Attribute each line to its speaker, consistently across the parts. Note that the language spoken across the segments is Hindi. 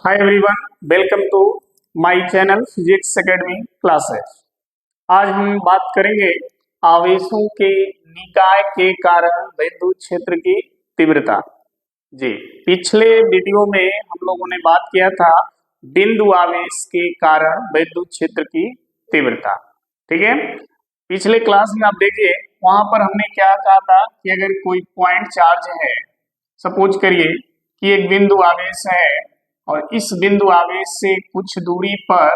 Speaker 1: Hi everyone, welcome to my channel physics academy classes. आज हम बात करेंगे आवेशों के निकाय के कारण विद्युत क्षेत्र की तीव्रता। जी, पिछले वीडियो में हम लोगों ने बात किया था बिंदु आवेश के कारण विद्युत क्षेत्र की तीव्रता। ठीक है, पिछले क्लास में आप देखिए वहां पर हमने क्या कहा था कि अगर कोई पॉइंट चार्ज है, सपोज करिए कि एक बिंदु आवेश है और इस बिंदु आवेश से कुछ दूरी पर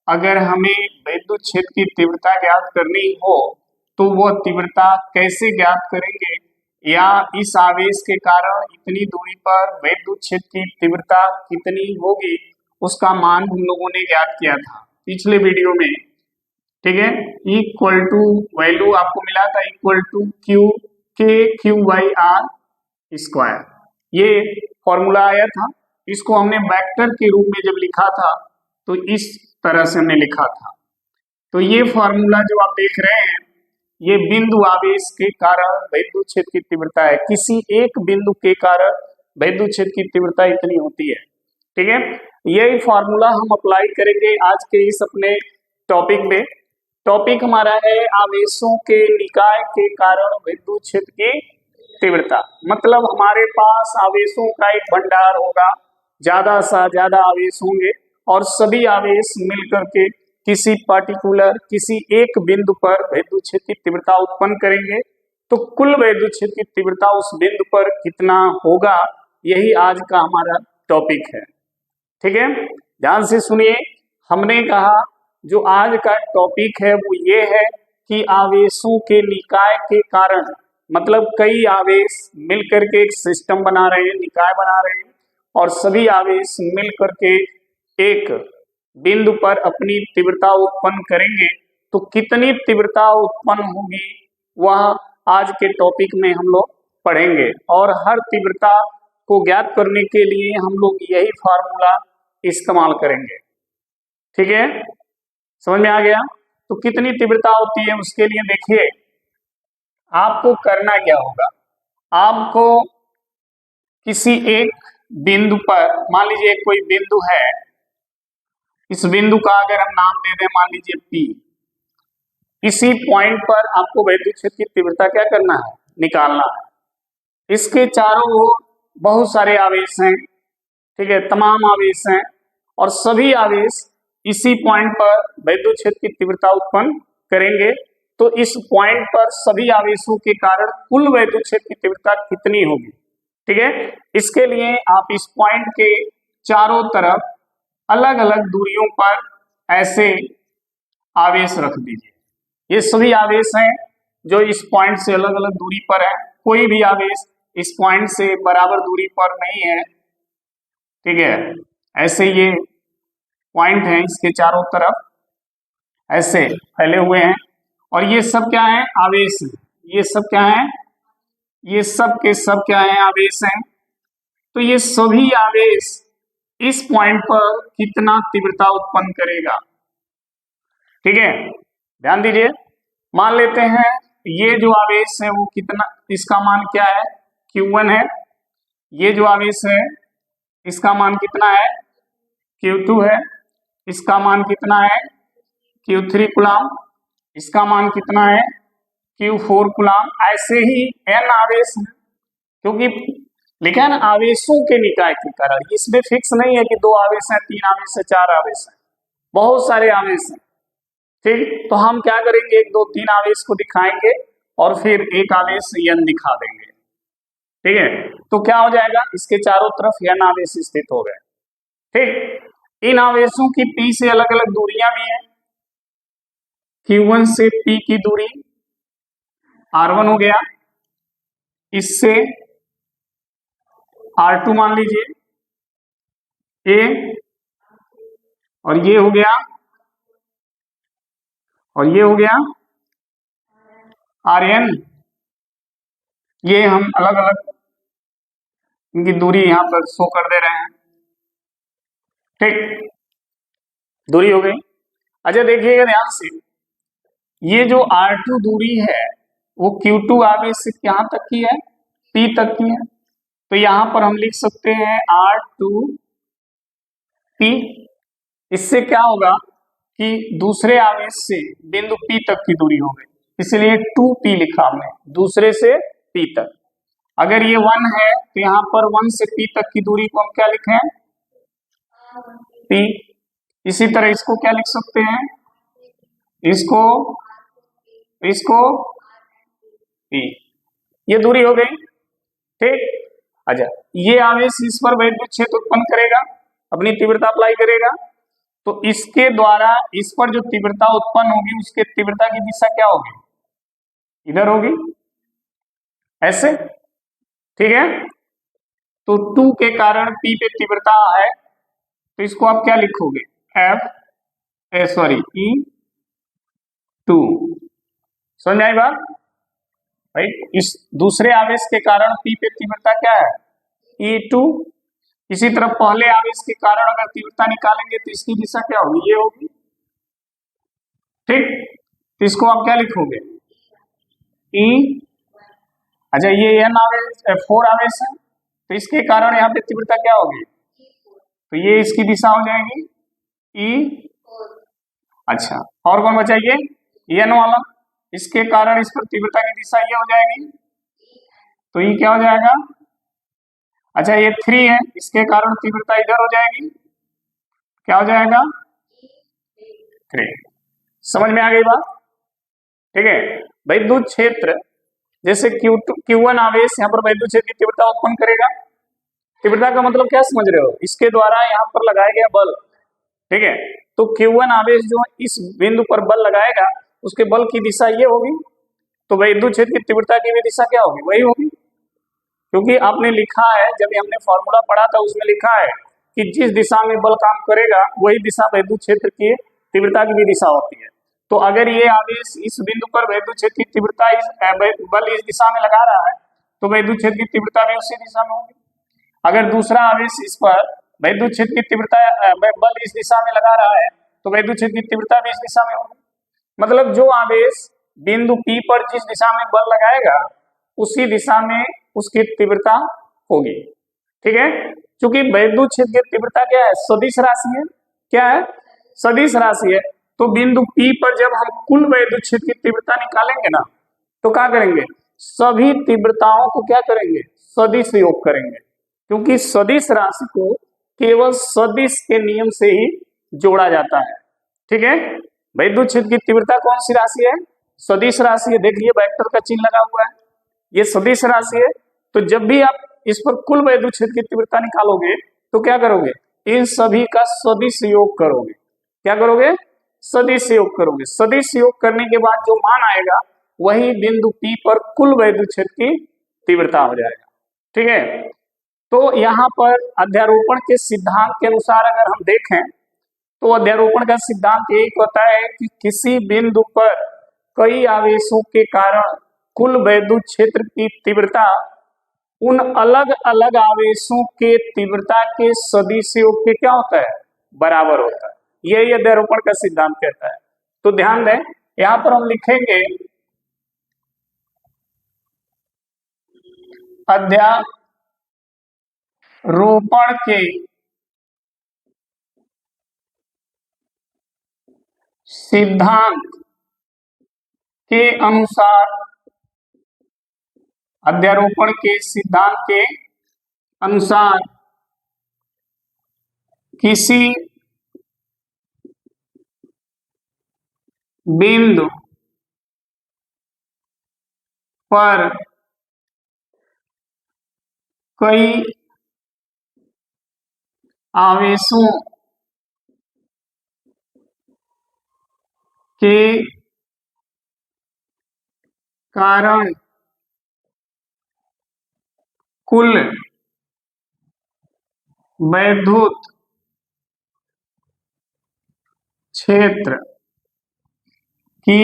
Speaker 1: अगर हमें विद्युत क्षेत्र की तीव्रता ज्ञात करनी हो तो वह तीव्रता कैसे ज्ञात करेंगे, या इस आवेश के कारण इतनी दूरी पर विद्युत क्षेत्र की तीव्रता कितनी होगी, उसका मान हम लोगों ने ज्ञात किया था पिछले वीडियो में। ठीक है, इक्वल टू वैल्यू आपको मिला था equal to Q by R square. ये फॉर्मूला आया था, इसको हमने वेक्टर के रूप में जब लिखा था तो इस तरह से हमने लिखा था। तो ये फॉर्मूला जो आप देख रहे हैं ये बिंदु आवेश के कारण विद्युत क्षेत्र की तीव्रता है। किसी एक बिंदु के कारण विद्युत क्षेत्र की तीव्रता इतनी होती है। ठीक है, यही फॉर्मूला हम अप्लाई करेंगे आज के इस अपने टॉपिक में। टॉपिक हमारा है आवेशों के निकाय के कारण विद्युत क्षेत्र की तीव्रता। मतलब हमारे पास आवेशों का एक भंडार होगा, ज्यादा सा ज्यादा आवेश होंगे और सभी आवेश मिलकर के किसी पार्टिकुलर किसी एक बिंदु पर विद्युत क्षेत्र की तीव्रता उत्पन्न करेंगे। तो कुल विद्युत क्षेत्र की तीव्रता उस बिंदु पर कितना होगा, यही आज का हमारा टॉपिक है। ठीक है, ध्यान से सुनिए। हमने कहा जो आज का टॉपिक है वो ये है कि आवेशों के निकाय के कारण, मतलब कई आवेश मिलकर के एक सिस्टम बना रहे हैं, निकाय बना रहे हैं, और सभी आवेश मिलकर के एक बिंदु पर अपनी तीव्रता उत्पन्न करेंगे। तो कितनी तीव्रता उत्पन्न होगी वह आज के टॉपिक में हम लोग पढ़ेंगे, और हर तीव्रता को ज्ञात करने के लिए हम लोग यही फार्मूला इस्तेमाल करेंगे। ठीक है, समझ में आ गया? तो कितनी तीव्रता होती है उसके लिए देखिए आपको करना क्या होगा। आपको किसी एक बिंदु पर, मान लीजिए कोई बिंदु है, इस बिंदु का अगर हम नाम दे दें मान लीजिए P, इसी पॉइंट पर आपको विद्युत क्षेत्र की तीव्रता क्या करना है, निकालना है। इसके चारों ओर बहुत सारे आवेश हैं, ठीक है, तमाम आवेश हैं, और सभी आवेश इसी पॉइंट पर विद्युत क्षेत्र की तीव्रता उत्पन्न करेंगे। तो इस पॉइंट पर सभी आवेशों के कारण कुल विद्युत क्षेत्र की तीव्रता कितनी होगी। ठीक है, इसके लिए आप इस पॉइंट के चारों तरफ अलग अलग दूरियों पर ऐसे आवेश रख दीजिए। ये सभी आवेश हैं जो इस पॉइंट से अलग अलग दूरी पर है। कोई भी आवेश इस पॉइंट से बराबर दूरी पर नहीं है। ठीक है, ऐसे ये पॉइंट हैं इसके चारों तरफ ऐसे फैले हुए हैं, और ये सब क्या है, आवेश हैं। ये सब क्या है, ये सब के सब क्या है, आवेश हैं। तो ये सभी आवेश इस पॉइंट पर कितना तीव्रता उत्पन्न करेगा। ठीक है, ध्यान दीजिए। मान लेते हैं ये जो आवेश है वो कितना, इसका मान क्या है, Q1 है। ये जो आवेश है इसका मान कितना है, Q2 है। इसका मान कितना है, Q3 कूलाम। इसका मान कितना है, Q4 कूलाम। ऐसे ही n आवेश है, क्योंकि लिखा है ना आवेशों के निकाय के कारण। इसमें फिक्स नहीं है कि 2 आवेश हैं, 3 आवेश है, 4 आवेश है, बहुत सारे आवेश हैं। ठीक, तो हम क्या करेंगे, 1 2 3 आवेश को दिखाएंगे और फिर एक आवेश n दिखा देंगे। ठीक है, तो क्या हो जाएगा, इसके चारों तरफ n आवेश स्थित हो गए। ठीक, इन आवेशों की P से अलग अलग दूरियां भी हैं। Q1 से P की दूरी R1 हो गया, इससे R2 मान लीजिए A, और ये हो गया, और ये हो गया Rn। ये हम अलग अलग इनकी दूरी यहां पर शो कर दे रहे हैं। ठीक, दूरी हो गई। अच्छा देखिएगा ध्यान से, ये जो R2 दूरी है वो Q2 आवेश से कहां तक की है, P तक की है। तो यहां पर हम लिख सकते हैं R2 P। इससे क्या होगा कि दूसरे आवेश से बिंदु P तक की दूरी हो गई, इसलिए 2P लिखा हमने, दूसरे से P तक। अगर ये 1 है तो यहाँ पर 1 से P तक की दूरी को हम क्या लिखें, P। इसी तरह इसको क्या लिख सकते हैं, इसको P। ये दूरी हो गई, ठीक। अच्छा, ये आवेश इस पर वैद्युत क्षेत्र उत्पन्न करेगा, अपनी तीव्रता अप्लाई करेगा, तो इसके द्वारा इस पर जो तीव्रता उत्पन्न होगी उसके तीव्रता की दिशा क्या होगी, इधर होगी, ऐसे, ठीक है। तो 2 के कारण P पे तीव्रता है, तो इसको आप क्या लिखोगे, E2। समझ आई बात भाई। इस दूसरे आवेश के कारण P पे तीव्रता क्या है, E2। इसी तरह पहले आवेश के कारण अगर तीव्रता निकालेंगे तो इसकी दिशा क्या होगी, ये होगी, ठीक। तो इसको आप क्या लिखोगे, E। अच्छा, ये N आवेश 4 आवेश है, तो इसके कारण यहाँ पे तीव्रता क्या होगी, तो ये इसकी दिशा हो जाएगी E। अच्छा, और कौन बचा, ये N वाला, इसके कारण इस पर तीव्रता की दिशा ये हो जाएगी, तो ये क्या हो जाएगा। अच्छा, ये 3 है, इसके कारण तीव्रता इधर हो जाएगी, क्या हो जाएगा, 3। समझ में आ गई बात, ठीक है। वैद्युत क्षेत्र जैसे Q1 आवेश यहाँ पर वैद्युत क्षेत्र की तीव्रता उत्पन्न करेगा। तीव्रता का मतलब क्या समझ रहे हो, इसके द्वारा यहाँ पर लगाया गया बल, ठीक है। तो Q1 आवेश जो इस बिंदु पर बल लगाएगा उसके बल की दिशा ये होगी, तो वैद्युत क्षेत्र की तीव्रता की भी दिशा क्या होगी, वही होगी। क्योंकि आपने लिखा है, जब हमने फॉर्मूला पढ़ा था उसमें लिखा है कि जिस दिशा में बल काम करेगा वही दिशा वैद्युत क्षेत्र की तीव्रता की भी दिशा होती है। तो अगर ये आवेश इस बिंदु पर वैद्युत क्षेत्र की तीव्रता बल इस दिशा में लगा रहा है तो वैद्युत क्षेत्र की तीव्रता भी उसी दिशा में होगी। अगर दूसरा आवेश इस पर वैद्युत क्षेत्र की तीव्रता बल इस दिशा में लगा रहा है तो वैद्युत क्षेत्र की तीव्रता भी इस दिशा में होगी। मतलब जो आवेश बिंदु P पर जिस दिशा में बल लगाएगा उसी दिशा में उसकी तीव्रता होगी, ठीक है। क्योंकि वैद्युत क्षेत्र की तीव्रता क्या है, सदिश राशि है, क्या है, सदिश राशि है। तो बिंदु P पर जब हम कुल वैद्युत क्षेत्र की तीव्रता निकालेंगे ना, तो क्या करेंगे, सभी तीव्रताओं को क्या करेंगे, सदिश योग करेंगे, क्योंकि सदिश राशि को केवल सदिश के नियम से ही जोड़ा जाता है, ठीक है। वैद्युत क्षेत्र की तीव्रता कौन सी राशि है, सदिश राशि है। देखिए वेक्टर का चिन्ह लगा हुआ है, ये सदिश राशि है। तो जब भी आप इस पर कुल वैद्युत क्षेत्र की तीव्रता निकालोगे तो क्या करोगे, इन सभी का सदिश योग करोगे। क्या करोगे, सदिश योग करोगे। सदिश योग करने के बाद जो मान आएगा वही बिंदु P पर कुल वैद्युत क्षेत्र की तीव्रता हो जाएगा, ठीक है। तो यहाँ पर अध्यारोपण के सिद्धांत के अनुसार अगर हम देखें तो अध्यारोपण का सिद्धांत यही कहता है कि किसी बिंदु पर कई आवेशों के कारण कुल वैद्युत क्षेत्र की तीव्रता उन अलग अलग आवेशों के तीव्रता के सदिश योग के क्या होता है, बराबर होता है। यही अध्यारोपण का सिद्धांत कहता है। तो ध्यान दें, यहां पर हम लिखेंगे अध्यारोपण के सिद्धांत के अनुसार, अध्यारोपण के सिद्धांत के अनुसार किसी बिंदु पर कई आवेशों के कारण कुल वैद्युत क्षेत्र की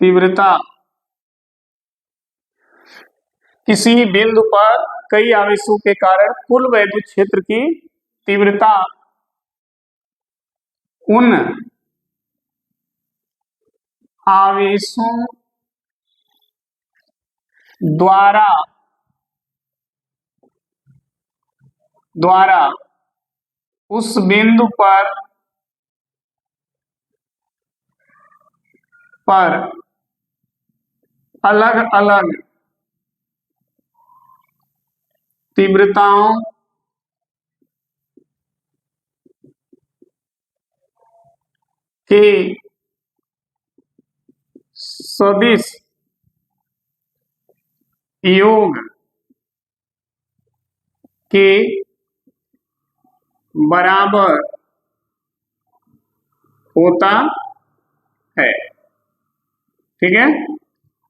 Speaker 1: तीव्रता, किसी बिंदु पर कई आवेशों के कारण कुल वैद्युत क्षेत्र की तीव्रता उन आवेशों द्वारा उस बिंदु पर अलग अलग तीव्रताओं के सदिश योग के बराबर होता है। ठीक है,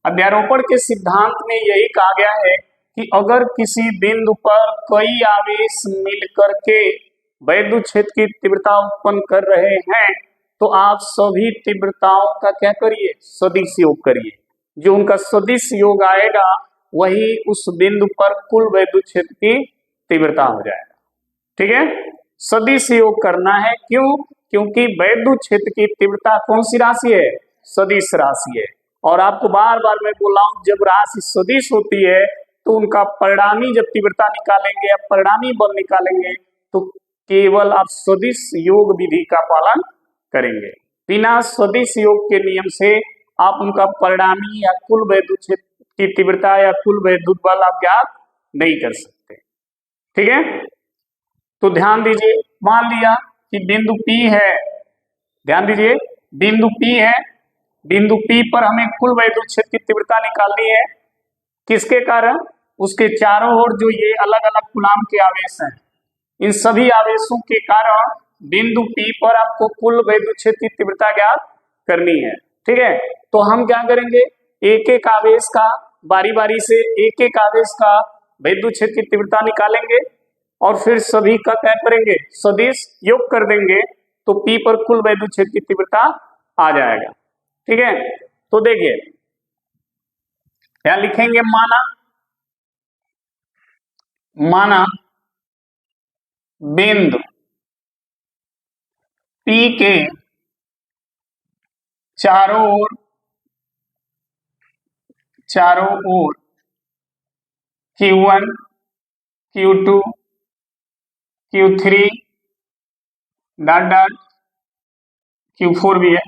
Speaker 1: अध्यारोपण के सिद्धांत में यही कहा गया है कि अगर किसी बिंदु पर कई आवेश मिलकर के वैद्युत क्षेत्र की तीव्रता उत्पन्न कर रहे हैं तो आप सभी तीव्रताओं का क्या करिए, सदिश योग करिए। जो उनका सदिश योग आएगा वही उस बिंदु पर कुल वैद्युत क्षेत्र की तीव्रता हो जाएगा। ठीक है, सदिश योग करना है। क्यों? क्योंकि वैद्युत क्षेत्र की तीव्रता कौन सी राशि है, सदिश राशि है। और आपको बार बार मैं बोल रहा हूं, जब राशि सदिश होती है तो उनका परिणामी जब तीव्रता निकालेंगे या परिणामी बल निकालेंगे तो केवल आप सदिश योग विधि का पालन करेंगे। बिना सदिश योग के नियम से आप उनका परिणामी या कुल वैद्युत क्षेत्र की तीव्रता या कुल वैद्युत बल आप ज्ञात नहीं कर सकते। ठीक है, तो ध्यान दीजिए, मान लिया कि बिंदु P है, ध्यान दीजिए बिंदु P है, बिंदु P पर हमें कुल वैद्युत क्षेत्र की तीव्रता निकालनी है। किसके कारण? उसके चारों ओर जो ये अलग अलग कूलाम के आवेश हैं, इन सभी आवेशों के कारण बिंदु P पर आपको कुल वैद्युत क्षेत्र की तीव्रता ज्ञात करनी है। ठीक है, तो हम क्या करेंगे, एक एक आवेश का बारी बारी से एक एक आवेश का वैद्युत क्षेत्र की तीव्रता निकालेंगे और फिर सभी का क्या करेंगे, सदिश योग कर देंगे तो P पर कुल वैद्युत क्षेत्र की तीव्रता आ जाएगा। ठीक है, तो देखिए क्या लिखेंगे, माना बिंदु P के चारों ओर Q1 Q2 Q3 dot dot Q4 भी है,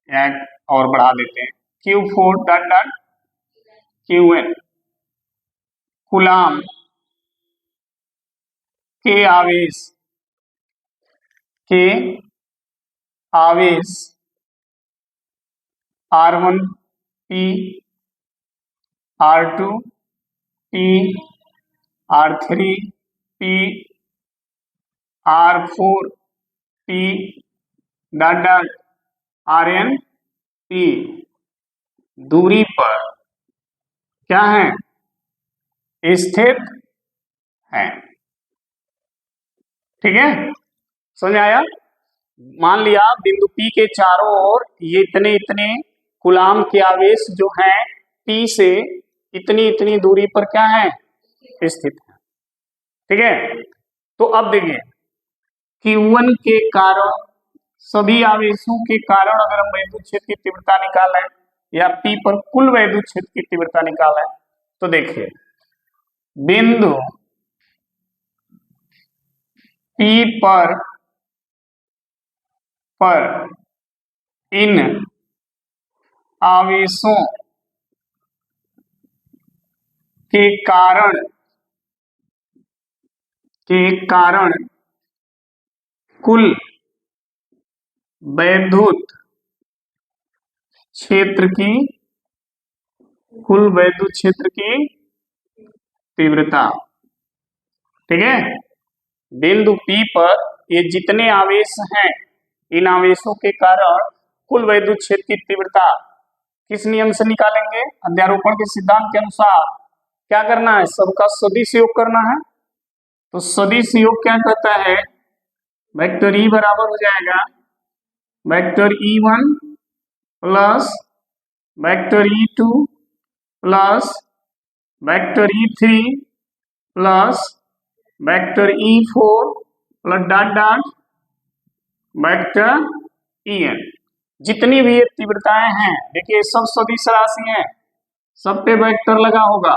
Speaker 1: एक और बढ़ा देते हैं, Q4 dot dot Qn coulomb के आवेश R1P R2P R3P R4P dot dot RnP दूरी पर क्या है, स्थित है। ठीक है, समझ आया? मान लिया बिंदु P के चारों ओर ये इतने इतने कूलाम के आवेश जो हैं P से इतनी इतनी दूरी पर क्या है, स्थित है। ठीक है, तो अब देखिए Q1 के कारण सभी आवेशों के कारण अगर हम वैद्युत क्षेत्र की तीव्रता निकालें या P पर कुल वैद्युत क्षेत्र की तीव्रता निकालें तो देखिए बिंदु P पर इन आवेशों के कारण कुल वैद्युत क्षेत्र की तीव्रता। ठीक है, बिंदु P पर ये जितने आवेश हैं इन आवेशों के कारण कुल वैद्युत क्षेत्र की तीव्रता किस नियम से निकालेंगे, अध्यारोपण के सिद्धांत के अनुसार क्या करना है, सबका सदिश योग करना है। तो सदिश योग क्या कहता है, वेक्टर E बराबर हो जाएगा vector E1 plus vector E2 plus vector E3 plus vector E4 plus dot dot vector En। जितनी भी ये तीव्रताएं हैं देखिए सब सदिश राशि हैं, सब पे वेक्टर लगा होगा,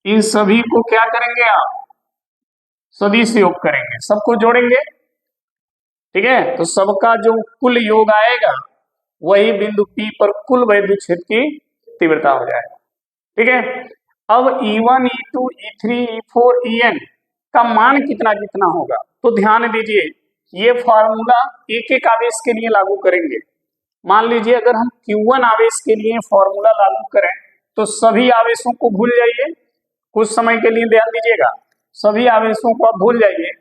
Speaker 1: इन सभी को क्या करेंगे आप, सदिश योग करेंगे, सबको जोड़ेंगे, ठीक है। तो सबका जो कुल योग आएगा वही बिंदु P पर कुल वैद्युत क्षेत्र की तीव्रता हो जाएगा, ठीक है। अब E1, E2, E3, E4, En का मान कितना कितना होगा, तो ध्यान दीजिए ये फॉर्मूला एक एक आवेश के लिए लागू करेंगे। मान लीजिए अगर हम Q1 आवेश के लिए फॉर्मूला लागू करें तो सभी आवेशों को भूल जाइए, कुछ समय के लिए ध्यान दीजिएगा, सभी आवेशों को आप भूल जाइए,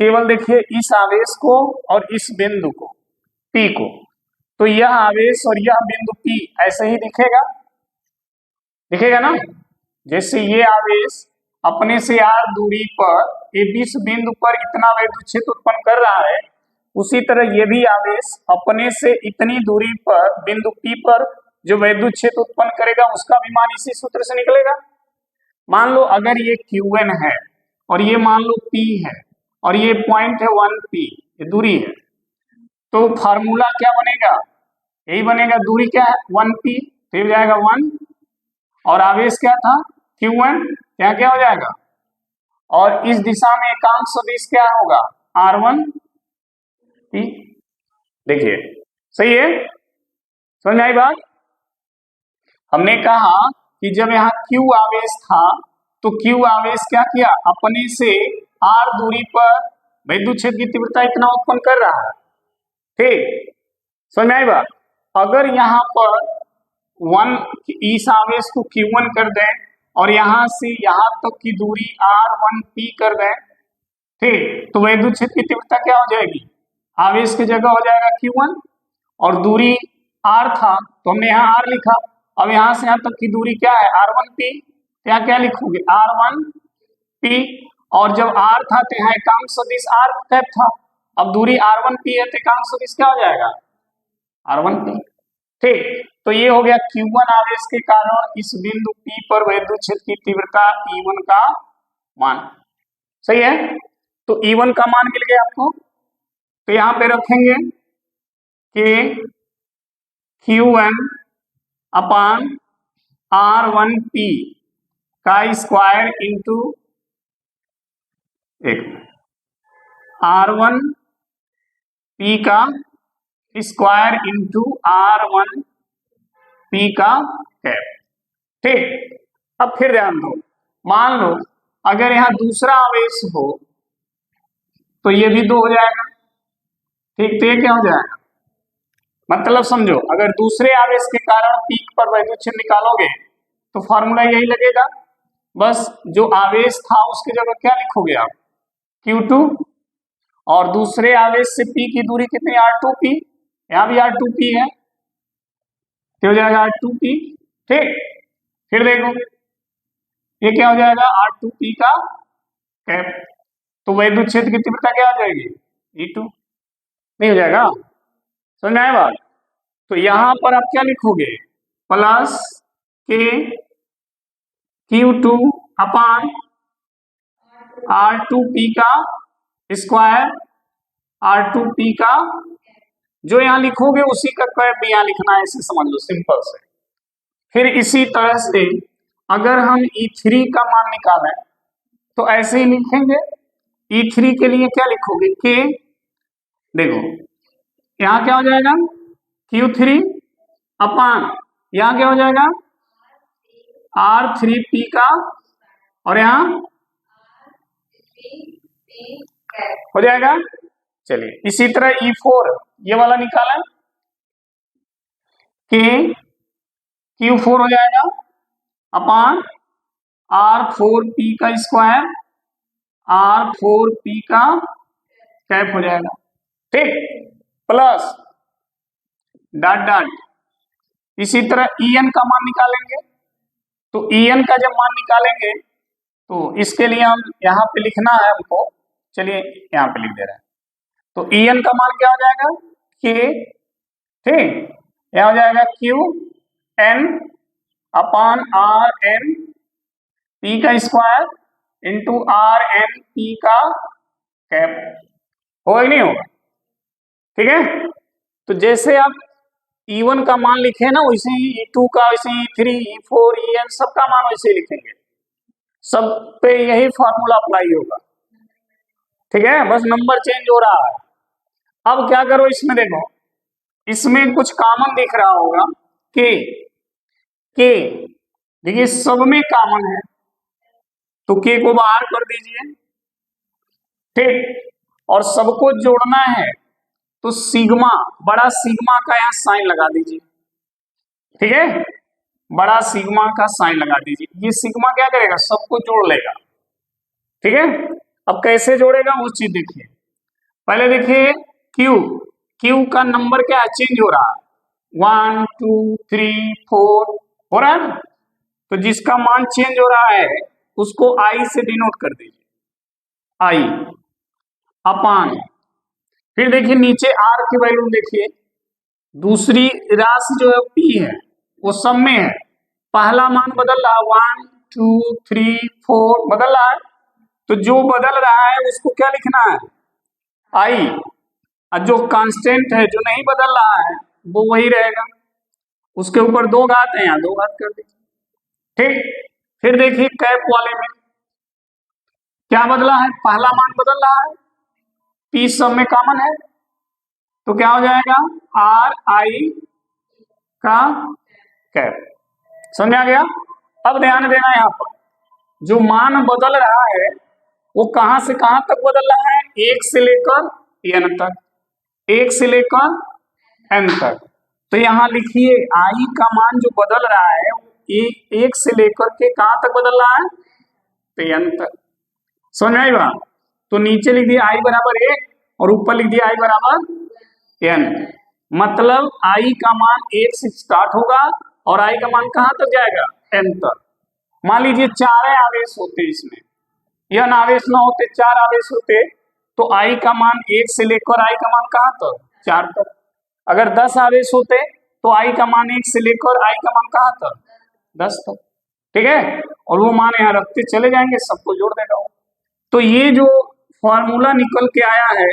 Speaker 1: केवल देखिए इस आवेश को और इस बिंदु को P को, तो यह आवेश और यह बिंदु P ऐसे ही दिखेगा, दिखेगा ना। जैसे ये आवेश अपने से r दूरी पर इस बिंदु पर इतना वैद्युत क्षेत्र उत्पन्न कर रहा है, उसी तरह ये भी आवेश अपने से इतनी दूरी पर बिंदु P पर जो वैद्युत क्षेत्र उत्पन्न करेगा उसका भी मान इसी सूत्र से निकलेगा। मान लो अगर ये Qn है और ये मान लो P है और ये पॉइंट है 1P, ये दूरी है, तो फार्मूला क्या बनेगा, यही बनेगा, दूरी क्या है 1P, फिर जाएगा 1 और आवेश क्या था Q1, क्या क्या हो जाएगा, और इस दिशा में एकांक सदिश क्या होगा R1P। देखिए सही है, समझ आई बात। हमने कहा कि जब यहाँ Q आवेश था तो Q आवेश क्या किया, अपने से R दूरी पर वैद्युत क्षेत्र की तीव्रता इतना उत्पन्न कर रहा है, ठीक, समझ आई बात। अगर यहाँ पर 1 इस आवेश को Q1 कर दें और यहाँ से यहाँ तक की दूरी R1P कर दें, ठीक, तो वैद्युत क्षेत्र की तीव्रता क्या हो जाएगी, आवेश की जगह हो जाएगा Q1 और दूरी R था तो हमने यहाँ R लिखा, अब यहाँ से यहाँ तक की दूरी क्या है R1P, यहाँ क्या लिखोगे R1P, और जब R था तो यहाँ एकांक सदिश R कैप था, अब दूरी R1P है तो एकांक सदिश क्या हो जाएगा R1P, ठीक। तो ये हो गया Q1 आवेश के कारण इस बिंदु P पर वैद्युत क्षेत्र की तीव्रता E1 का मान, सही है। तो E1 का मान मिल गया आपको, तो यहाँ पे रखेंगे कि Q1 अपान R1P का स्क्वायर इंटू R1P का स्क्वायर इंटू R1P का कैप, ठीक। अब फिर ध्यान दो, मान लो अगर यहाँ दूसरा आवेश हो तो ये भी 2 हो जाएगा, ठीक, तो ये क्या हो जाएगा, मतलब समझो अगर दूसरे आवेश के कारण पीक पर वैद्युत क्षेत्र निकालोगे तो फॉर्मूला यही लगेगा, बस जो आवेश था उसकी जगह क्या लिखोगे आप Q2, और दूसरे आवेश से P की दूरी कितनी R2P, यहाँ भी R2P है, क्या हो जाएगा R2P, ठीक। फिर देखो ये क्या हो जाएगा R2P का कैप, तो वैद्युत क्षेत्र की तीव्रता क्या हो जाएगी E2, नहीं हो जाएगा, समझ में आया बात। तो यहां पर आप क्या लिखोगे प्लस के Q2 अपान R2P का स्क्वायर R2P का, जो यहां लिखोगे उसी का कैप भी यहां लिखना है, इसे समझ लो सिंपल से। फिर इसी तरह से अगर हम E3 का मान निकालें तो ऐसे ही लिखेंगे, E3 के लिए क्या लिखोगे के, देखो यहां क्या हो जाएगा Q3 अपान यहां क्या हो जाएगा R3P का, और यहां हो जाएगा, चलिए इसी तरह E4 ये वाला निकालें कि Q4 हो जाएगा अपान R4P का स्क्वायर R4P का कैप हो जाएगा, ठीक, प्लस डॉट डॉट, इसी तरह En का मान निकालेंगे, तो En का जब मान निकालेंगे तो इसके लिए हम यहाँ पे लिखना है हमको, चलिए यहाँ पे लिख दे रहे हैं, तो En का मान क्या हो जाएगा K, ठीक, यह हो जाएगा Qn अपान RnP का स्क्वायर इंटू RnP का कैप, होगा कि नहीं होगा, ठीक है। तो जैसे आप E1 का मान लिखे ना वैसे ही E2 का, वैसे ही E3, E4, En सब का मान वैसे ही लिखेंगे, सब पे यही फॉर्मूला अप्लाई होगा, ठीक है, बस नंबर चेंज हो रहा है। अब क्या करो, इसमें देखो, इसमें कुछ कॉमन दिख रहा होगा, के देखिए सब में कॉमन है, तो के को बाहर कर दीजिए, ठीक। और सबको जोड़ना है तो सिग्मा, बड़ा सिग्मा का यहाँ साइन लगा दीजिए, ठीक है, बड़ा सिग्मा का साइन लगा दीजिए। ये सिग्मा क्या करेगा, सबको जोड़ लेगा, ठीक है। अब कैसे जोड़ेगा वो चीज देखिए, पहले देखिए क्यू, क्यू का नंबर क्या है, चेंज हो रहा है, 1 2 3 4 हो रहा है, तो जिसका मान चेंज हो रहा है उसको आई से डिनोट कर दीजिए, आई अपान। फिर देखिए नीचे आर की वैल्यू देखिए, दूसरी राशि जो है पी है वो सब में है, पहला मान बदल रहा है 1 2 3 4 बदल रहा है, तो जो बदल रहा है उसको क्या लिखना है, आई, और जो कांस्टेंट है जो नहीं बदल रहा है वो वही रहेगा, उसके ऊपर 2 घात है, यहाँ 2 घात कर दीजिए, ठीक। फिर देखिए कैप वाले में क्या बदला है, पहला मान बदल रहा है, पी सब में कॉमन है, तो क्या हो जाएगा, आर आई का कैप, समझ आ गया। अब ध्यान देना यहाँ पर, जो मान बदल रहा है वो कहां से कहां तक बदल रहा है, 1 से लेकर n तक, 1 से लेकर n तक। तो यहाँ लिखिए आई का मान जो बदल रहा है एक से लेकर के कहां तक बदल रहा है, तो n तक, समझ आई बात। तो नीचे लिख दिया आई बराबर 1 और ऊपर लिख दिया आई बराबर n, मतलब आई का मान 1 से स्टार्ट होगा और आई का मान कहां तक जाएगा, n तक। मान लीजिए 4 आवेश होते, इसमें n आवेश ना होते, 4 आवेश होते, तो आई का मान 1 से लेकर आई का मान कहां तक, 4 तक। अगर 10 आवेश होते तो आई का मान 1 से लेकर आई का मान कहां तक, 10 तक, ठीक है। और वो मान यहाँ रखते चले जाएंगे, सबको जोड़ देगा वो। तो ये जो फॉर्मूला निकल के आया है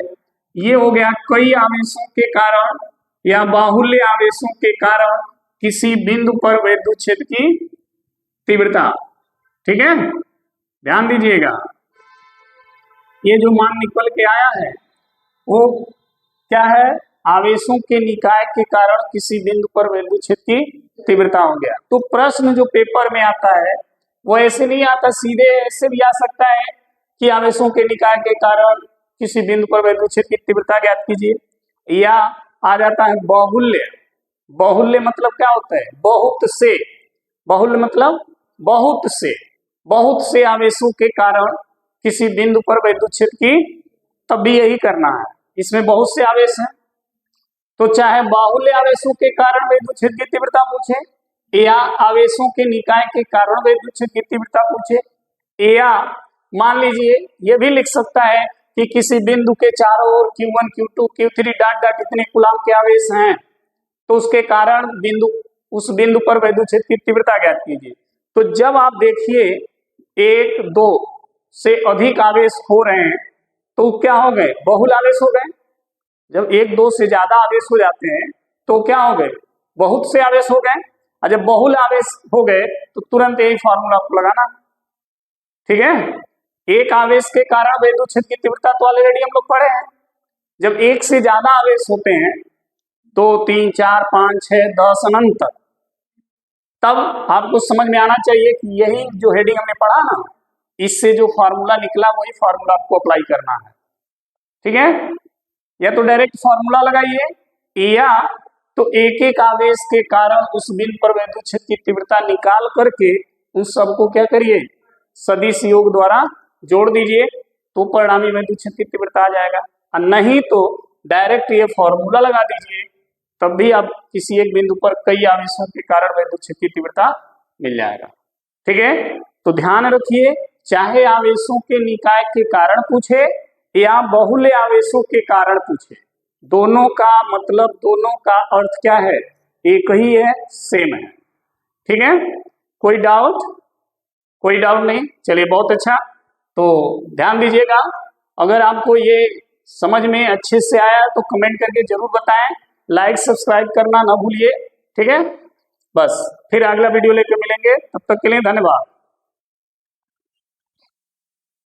Speaker 1: ये हो गया, कई आवेशों के कारण या बाहुल्य आवेशों के कारण किसी बिंदु पर विद्युत क्षेत्र की तीव्रता, ठीक है, ध्यान दीजिएगा। ये जो मान निकल के आया है वो क्या है, आवेशों के निकाय के कारण किसी बिंदु पर विद्युत क्षेत्र की तीव्रता हो गया। तो प्रश्न जो पेपर में आता है वो ऐसे नहीं आता, सीधे ऐसे भी आ सकता है कि आवेशों के निकाय के कारण किसी बिंदु पर विद्युत क्षेत्र की तीव्रता ज्ञात कीजिए, या आ जाता है बाहुल्य। बाहुल्य मतलब क्या होता है, बहुत से, बाहुल्य मतलब बहुत से आवेशों के कारण किसी बिंदु पर विद्युत क्षेत्र की, तब भी यही करना है, इसमें बहुत से आवेश हैं, तो चाहे बाहुल्य आवेशों के कारण विद्युत क्षेत्र की तीव्रता पूछे या आवेशों के निकाय के कारण विद्युत क्षेत्र की तीव्रता पूछे, या मान लीजिए ये भी लिख सकता है कि किसी बिंदु के चारों ओर Q1 Q2 Q3 dot dot इतने कूलम के आवेश हैं, तो उसके कारण उस बिंदु पर विद्युत क्षेत्र की तीव्रता ज्ञात कीजिए। तो जब आप देखिए 1 2 से अधिक आवेश हो रहे हैं तो क्या हो गए, बहुल आवेश हो गए। जब 1 2 से ज्यादा आवेश हो जाते हैं तो क्या हो गए, बहुत से आवेश हो गए, और जब बहुल आवेश हो गए तो तुरंत यही फॉर्मूला आपको लगाना, ठीक है। एक आवेश के कारण विद्युत क्षेत्र की तीव्रता तो ऑलरेडी हम लोग पढ़े हैं, जब 1 से ज्यादा आवेश होते हैं 2 3 4 5 6 10 अनंत तक, तब आपको समझ में आना चाहिए कि यही जो हेडिंग हमने पढ़ा ना, इससे जो फॉर्मूला निकला वही फॉर्मूला आपको अप्लाई करना है, ठीक है। या तो डायरेक्ट फॉर्मूला लगाइए, या तो एक एक आवेश के कारण उस बिंदु पर विद्युत क्षेत्र की तीव्रता निकाल करके उस सबको क्या करिए, सदिश योग द्वारा जोड़ दीजिए, तो परिणामी विद्युत क्षेत्र की तीव्रता आ जाएगा। और नहीं तो डायरेक्ट ये फॉर्मूला लगा दीजिए, तब भी आप किसी एक बिंदु पर कई आवेशों के कारण विद्युत क्षेत्र की तीव्रता मिल जाएगा, ठीक है। तो ध्यान रखिए, चाहे आवेशों के निकाय के कारण पूछे या बहुल्य आवेशों के कारण पूछे, दोनों का मतलब, दोनों का अर्थ क्या है, एक ही है, सेम है, ठीक है। कोई डाउट नहीं, चलिए बहुत अच्छा। तो ध्यान दीजिएगा, अगर आपको ये समझ में अच्छे से आया तो कमेंट करके जरूर बताएं, लाइक सब्सक्राइब करना ना भूलिए, ठीक है। बस फिर अगला वीडियो लेकर मिलेंगे, तब तक के लिए धन्यवाद।